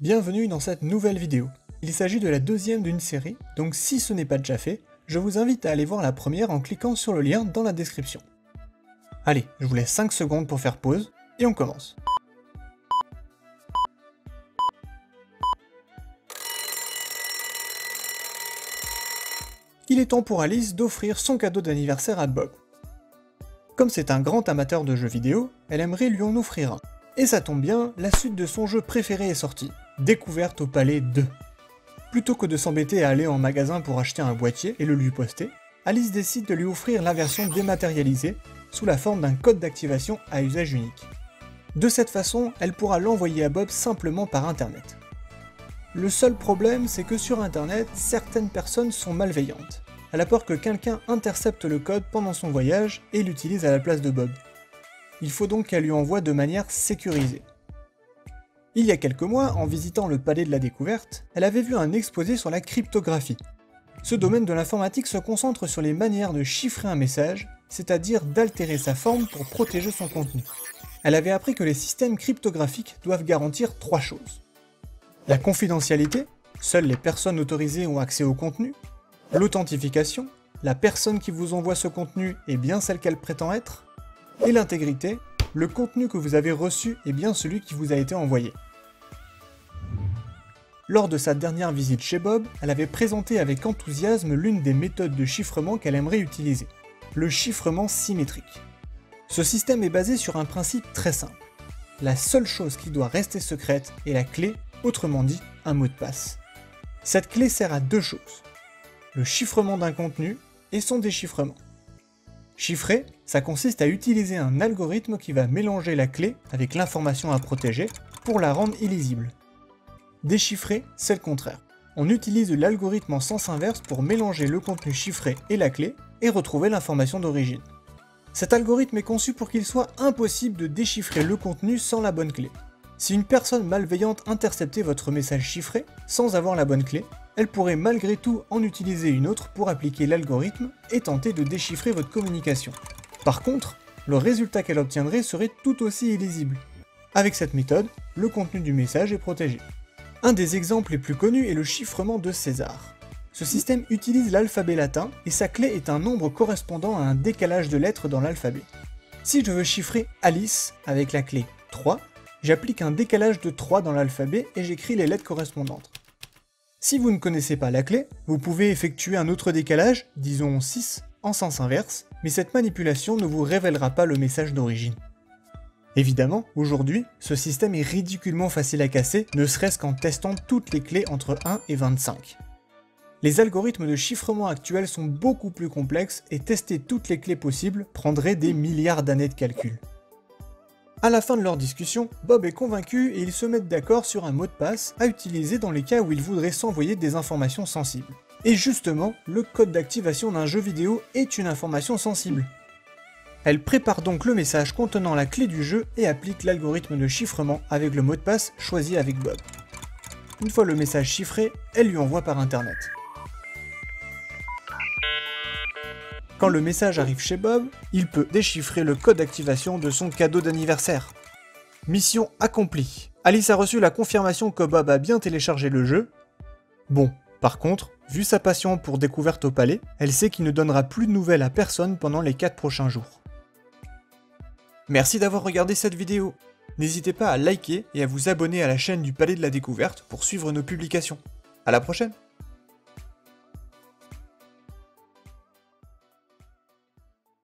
Bienvenue dans cette nouvelle vidéo. Il s'agit de la deuxième d'une série, donc si ce n'est pas déjà fait, je vous invite à aller voir la première en cliquant sur le lien dans la description. Allez, je vous laisse 5 secondes pour faire pause, et on commence. Il est temps pour Alice d'offrir son cadeau d'anniversaire à Bob. Comme c'est un grand amateur de jeux vidéo, elle aimerait lui en offrir un. Et ça tombe bien, la suite de son jeu préféré est sortie, Découverte au Palais 2. Plutôt que de s'embêter à aller en magasin pour acheter un boîtier et le lui poster, Alice décide de lui offrir la version dématérialisée, sous la forme d'un code d'activation à usage unique. De cette façon, elle pourra l'envoyer à Bob simplement par internet. Le seul problème, c'est que sur internet, certaines personnes sont malveillantes. Elle a peur que quelqu'un intercepte le code pendant son voyage et l'utilise à la place de Bob. Il faut donc qu'elle lui envoie de manière sécurisée. Il y a quelques mois, en visitant le Palais de la Découverte, elle avait vu un exposé sur la cryptographie. Ce domaine de l'informatique se concentre sur les manières de chiffrer un message, c'est-à-dire d'altérer sa forme pour protéger son contenu. Elle avait appris que les systèmes cryptographiques doivent garantir 3 choses. La confidentialité, seules les personnes autorisées ont accès au contenu. L'authentification, la personne qui vous envoie ce contenu est bien celle qu'elle prétend être. Et l'intégrité, le contenu que vous avez reçu est bien celui qui vous a été envoyé. Lors de sa dernière visite chez Bob, elle avait présenté avec enthousiasme l'une des méthodes de chiffrement qu'elle aimerait utiliser, le chiffrement symétrique. Ce système est basé sur un principe très simple. La seule chose qui doit rester secrète est la clé, autrement dit, un mot de passe. Cette clé sert à 2 choses, le chiffrement d'un contenu et son déchiffrement. Chiffrer, ça consiste à utiliser un algorithme qui va mélanger la clé avec l'information à protéger pour la rendre illisible. Déchiffrer, c'est le contraire. On utilise l'algorithme en sens inverse pour mélanger le contenu chiffré et la clé et retrouver l'information d'origine. Cet algorithme est conçu pour qu'il soit impossible de déchiffrer le contenu sans la bonne clé. Si une personne malveillante interceptait votre message chiffré sans avoir la bonne clé, elle pourrait malgré tout en utiliser une autre pour appliquer l'algorithme et tenter de déchiffrer votre communication. Par contre, le résultat qu'elle obtiendrait serait tout aussi illisible. Avec cette méthode, le contenu du message est protégé. Un des exemples les plus connus est le chiffrement de César. Ce système utilise l'alphabet latin et sa clé est un nombre correspondant à un décalage de lettres dans l'alphabet. Si je veux chiffrer Alice avec la clé 3, j'applique un décalage de 3 dans l'alphabet et j'écris les lettres correspondantes. Si vous ne connaissez pas la clé, vous pouvez effectuer un autre décalage, disons 6, en sens inverse, mais cette manipulation ne vous révélera pas le message d'origine. Évidemment, aujourd'hui, ce système est ridiculement facile à casser, ne serait-ce qu'en testant toutes les clés entre 1 et 25. Les algorithmes de chiffrement actuels sont beaucoup plus complexes et tester toutes les clés possibles prendrait des milliards d'années de calcul. À la fin de leur discussion, Bob est convaincu et ils se mettent d'accord sur un mot de passe à utiliser dans les cas où ils voudraient s'envoyer des informations sensibles. Et justement, le code d'activation d'un jeu vidéo est une information sensible. Elle prépare donc le message contenant la clé du jeu et applique l'algorithme de chiffrement avec le mot de passe choisi avec Bob. Une fois le message chiffré, elle lui envoie par internet. Quand le message arrive chez Bob, il peut déchiffrer le code d'activation de son cadeau d'anniversaire. Mission accomplie. Alice a reçu la confirmation que Bob a bien téléchargé le jeu. Bon, par contre, vu sa passion pour Découverte au Palais, elle sait qu'il ne donnera plus de nouvelles à personne pendant les 4 prochains jours. Merci d'avoir regardé cette vidéo. N'hésitez pas à liker et à vous abonner à la chaîne du Palais de la Découverte pour suivre nos publications. À la prochaine!